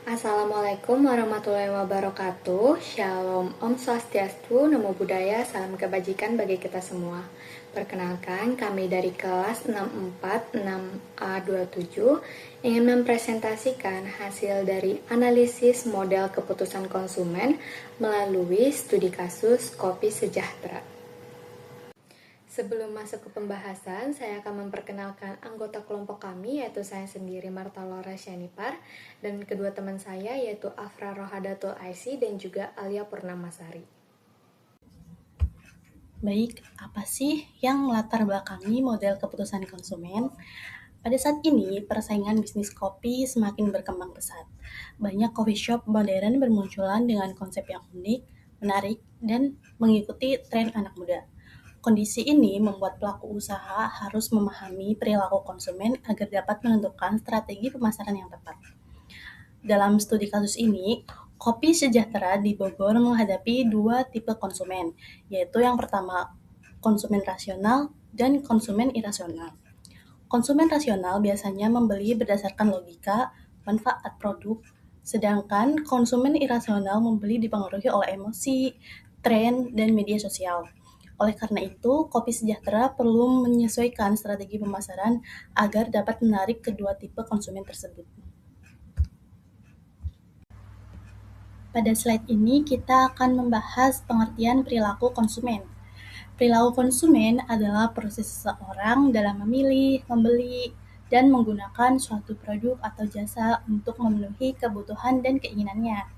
Assalamualaikum warahmatullahi wabarakatuh. Shalom, Om Swastiastu, Namo Buddhaya, salam kebajikan bagi kita semua. Perkenalkan, kami dari kelas 646A27 ingin mempresentasikan hasil dari analisis model keputusan konsumen melalui studi kasus Kopi Sejahtera. Sebelum masuk ke pembahasan, saya akan memperkenalkan anggota kelompok kami, yaitu saya sendiri Marta Laura Syanipar, dan kedua teman saya yaitu Afra Rohadatul Aisy dan juga Alia Purnamasari. Baik, apa sih yang melatar belakangi model keputusan konsumen? Pada saat ini, persaingan bisnis kopi semakin berkembang pesat. Banyak coffee shop modern bermunculan dengan konsep yang unik, menarik, dan mengikuti tren anak muda. Kondisi ini membuat pelaku usaha harus memahami perilaku konsumen agar dapat menentukan strategi pemasaran yang tepat. Dalam studi kasus ini, Kopi Sejahtera di Bogor menghadapi dua tipe konsumen, yaitu yang pertama konsumen rasional dan konsumen irasional. Konsumen rasional biasanya membeli berdasarkan logika, manfaat produk, sedangkan konsumen irasional membeli dipengaruhi oleh emosi, tren, dan media sosial. Oleh karena itu, Kopi Sejahtera perlu menyesuaikan strategi pemasaran agar dapat menarik kedua tipe konsumen tersebut. Pada slide ini kita akan membahas pengertian perilaku konsumen. Perilaku konsumen adalah proses seseorang dalam memilih, membeli, dan menggunakan suatu produk atau jasa untuk memenuhi kebutuhan dan keinginannya.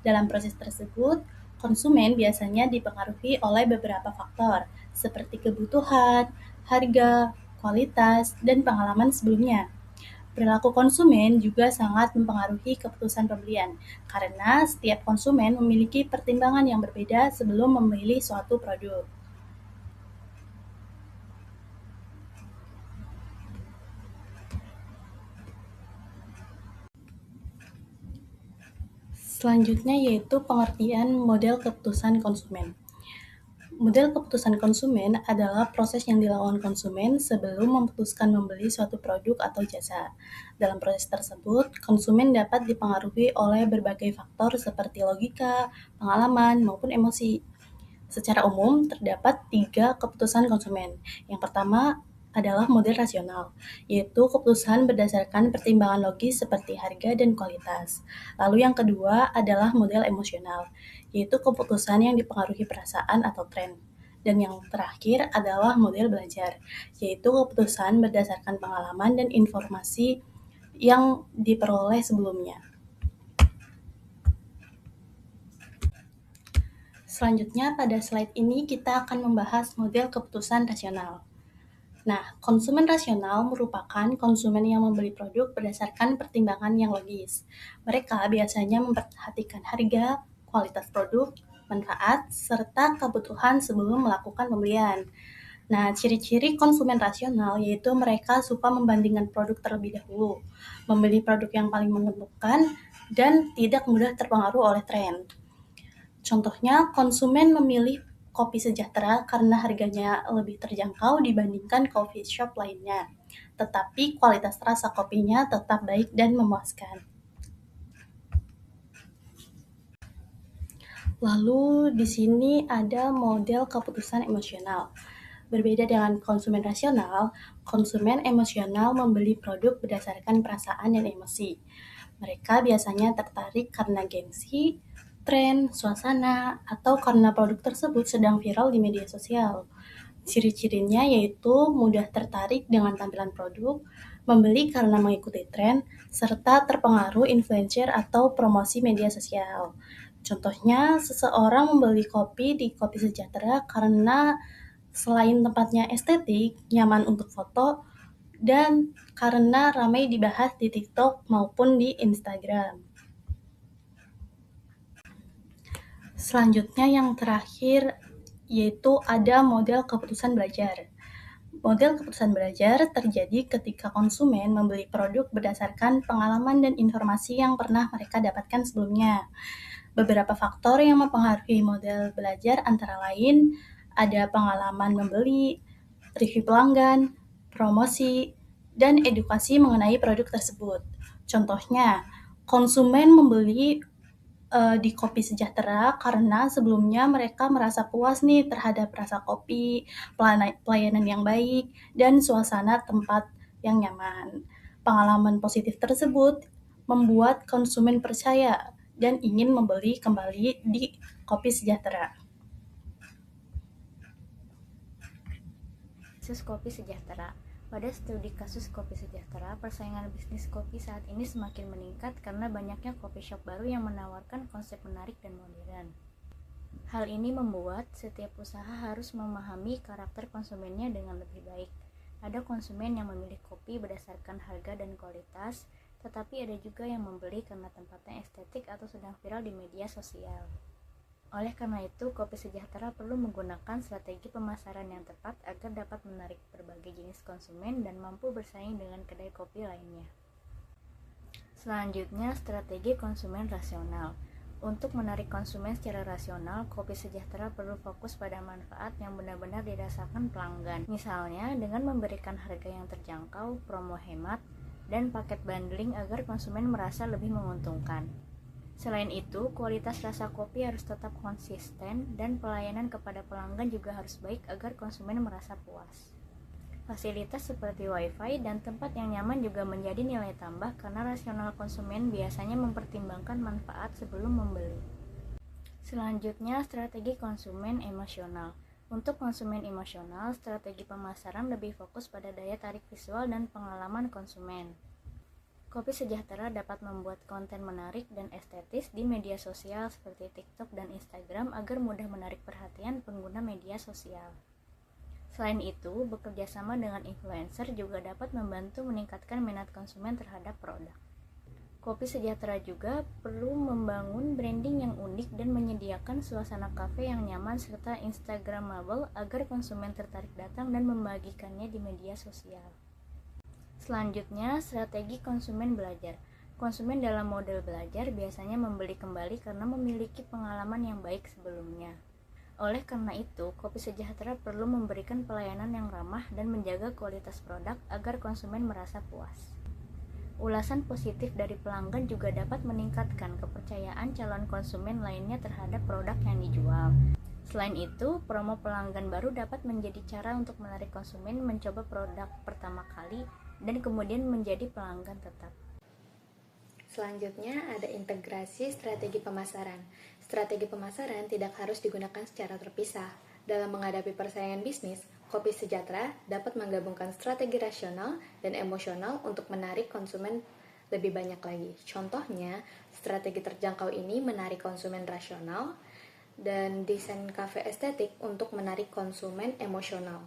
Dalam proses tersebut, konsumen biasanya dipengaruhi oleh beberapa faktor, seperti kebutuhan, harga, kualitas, dan pengalaman sebelumnya. Perilaku konsumen juga sangat mempengaruhi keputusan pembelian, karena setiap konsumen memiliki pertimbangan yang berbeda sebelum memilih suatu produk. Selanjutnya yaitu pengertian model keputusan konsumen. Model keputusan konsumen adalah proses yang dilakukan konsumen sebelum memutuskan membeli suatu produk atau jasa. Dalam proses tersebut, konsumen dapat dipengaruhi oleh berbagai faktor seperti logika, pengalaman, maupun emosi. Secara umum, terdapat 3 keputusan konsumen. Yang pertama adalah model rasional, yaitu keputusan berdasarkan pertimbangan logis seperti harga dan kualitas. Lalu yang kedua adalah model emosional, yaitu keputusan yang dipengaruhi perasaan atau tren. Dan yang terakhir adalah model belajar, yaitu keputusan berdasarkan pengalaman dan informasi yang diperoleh sebelumnya. Selanjutnya, pada slide ini kita akan membahas model keputusan rasional. Nah, konsumen rasional merupakan konsumen yang membeli produk berdasarkan pertimbangan yang logis. Mereka biasanya memperhatikan harga, kualitas produk, manfaat, serta kebutuhan sebelum melakukan pembelian. Nah, ciri-ciri konsumen rasional yaitu mereka suka membandingkan produk terlebih dahulu, membeli produk yang paling menguntungkan, dan tidak mudah terpengaruh oleh tren. Contohnya, konsumen memilih Kopi Sejahtera karena harganya lebih terjangkau dibandingkan coffee shop lainnya, tetapi kualitas rasa kopinya tetap baik dan memuaskan. Lalu di sini ada model keputusan emosional. Berbeda dengan konsumen rasional, konsumen emosional membeli produk berdasarkan perasaan dan emosi. Mereka biasanya tertarik karena gengsi, tren, suasana, atau karena produk tersebut sedang viral di media sosial. Ciri-cirinya yaitu mudah tertarik dengan tampilan produk, membeli karena mengikuti tren, serta terpengaruh influencer atau promosi media sosial. Contohnya, seseorang membeli kopi di Kopi Sejahtera karena selain tempatnya estetik, nyaman untuk foto, dan karena ramai dibahas di TikTok maupun di Instagram. Selanjutnya yang terakhir yaitu ada model keputusan belajar. Model keputusan belajar terjadi ketika konsumen membeli produk berdasarkan pengalaman dan informasi yang pernah mereka dapatkan sebelumnya. Beberapa faktor yang mempengaruhi model belajar antara lain ada pengalaman membeli, review pelanggan, promosi, dan edukasi mengenai produk tersebut. Contohnya, konsumen membeli di Kopi Sejahtera karena sebelumnya mereka merasa puas nih terhadap rasa kopi, pelayanan yang baik, dan suasana tempat yang nyaman. Pengalaman positif tersebut membuat konsumen percaya dan ingin membeli kembali di Kopi Sejahtera. Kasus Kopi Sejahtera. Pada studi kasus Kopi Sejahtera, persaingan bisnis kopi saat ini semakin meningkat karena banyaknya kopi shop baru yang menawarkan konsep menarik dan modern. Hal ini membuat setiap usaha harus memahami karakter konsumennya dengan lebih baik. Ada konsumen yang memilih kopi berdasarkan harga dan kualitas, tetapi ada juga yang membeli karena tempatnya estetik atau sedang viral di media sosial. Oleh karena itu, Kopi Sejahtera perlu menggunakan strategi pemasaran yang tepat agar dapat menarik berbagai jenis konsumen dan mampu bersaing dengan kedai kopi lainnya. Selanjutnya, strategi konsumen rasional. Untuk menarik konsumen secara rasional, Kopi Sejahtera perlu fokus pada manfaat yang benar-benar dirasakan pelanggan. Misalnya, dengan memberikan harga yang terjangkau, promo hemat, dan paket bundling agar konsumen merasa lebih menguntungkan. Selain itu, kualitas rasa kopi harus tetap konsisten dan pelayanan kepada pelanggan juga harus baik agar konsumen merasa puas. Fasilitas seperti wifi dan tempat yang nyaman juga menjadi nilai tambah karena rasional konsumen biasanya mempertimbangkan manfaat sebelum membeli. Selanjutnya, strategi konsumen emosional. Untuk konsumen emosional, strategi pemasaran lebih fokus pada daya tarik visual dan pengalaman konsumen. Kopi Sejahtera dapat membuat konten menarik dan estetis di media sosial seperti TikTok dan Instagram agar mudah menarik perhatian pengguna media sosial. Selain itu, bekerja sama dengan influencer juga dapat membantu meningkatkan minat konsumen terhadap produk. Kopi Sejahtera juga perlu membangun branding yang unik dan menyediakan suasana kafe yang nyaman serta instagramable agar konsumen tertarik datang dan membagikannya di media sosial. Selanjutnya, strategi konsumen belajar. Konsumen dalam model belajar biasanya membeli kembali karena memiliki pengalaman yang baik sebelumnya. Oleh karena itu, Kopi Sejahtera perlu memberikan pelayanan yang ramah dan menjaga kualitas produk agar konsumen merasa puas. Ulasan positif dari pelanggan juga dapat meningkatkan kepercayaan calon konsumen lainnya terhadap produk yang dijual. Selain itu, promo pelanggan baru dapat menjadi cara untuk menarik konsumen mencoba produk pertama kali dan kemudian menjadi pelanggan tetap. Selanjutnya ada integrasi strategi pemasaran. Strategi pemasaran tidak harus digunakan secara terpisah. Dalam menghadapi persaingan bisnis, Kopi Sejahtera dapat menggabungkan strategi rasional dan emosional untuk menarik konsumen lebih banyak lagi. Contohnya, strategi terjangkau ini menarik konsumen rasional dan desain kafe estetik untuk menarik konsumen emosional.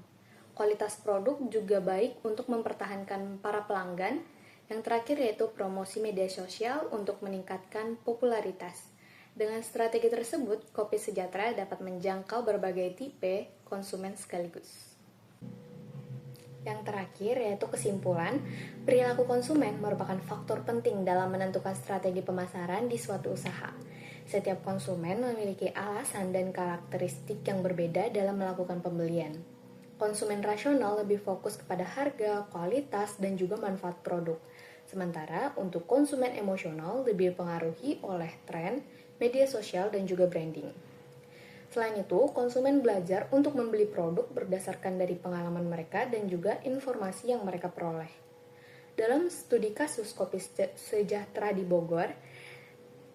Kualitas produk juga baik untuk mempertahankan para pelanggan. Yang terakhir yaitu promosi media sosial untuk meningkatkan popularitas. Dengan strategi tersebut, Kopi Sejahtera dapat menjangkau berbagai tipe konsumen sekaligus. Yang terakhir yaitu kesimpulan, perilaku konsumen merupakan faktor penting dalam menentukan strategi pemasaran di suatu usaha. Setiap konsumen memiliki alasan dan karakteristik yang berbeda dalam melakukan pembelian. Konsumen rasional lebih fokus kepada harga, kualitas, dan juga manfaat produk. Sementara untuk konsumen emosional lebih dipengaruhi oleh tren, media sosial, dan juga branding. Selain itu, konsumen belajar untuk membeli produk berdasarkan dari pengalaman mereka dan juga informasi yang mereka peroleh. Dalam studi kasus Kopi Sejahtera di Bogor,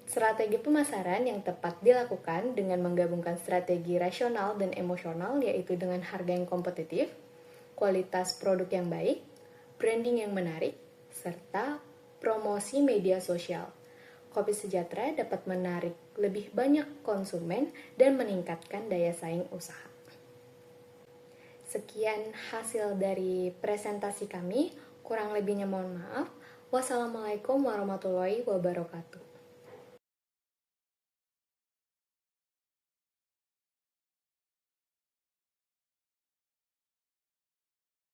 strategi pemasaran yang tepat dilakukan dengan menggabungkan strategi rasional dan emosional, yaitu dengan harga yang kompetitif, kualitas produk yang baik, branding yang menarik, serta promosi media sosial. Kopi Sejahtera dapat menarik lebih banyak konsumen dan meningkatkan daya saing usaha. Sekian hasil dari presentasi kami, kurang lebihnya mohon maaf. Wassalamualaikum warahmatullahi wabarakatuh.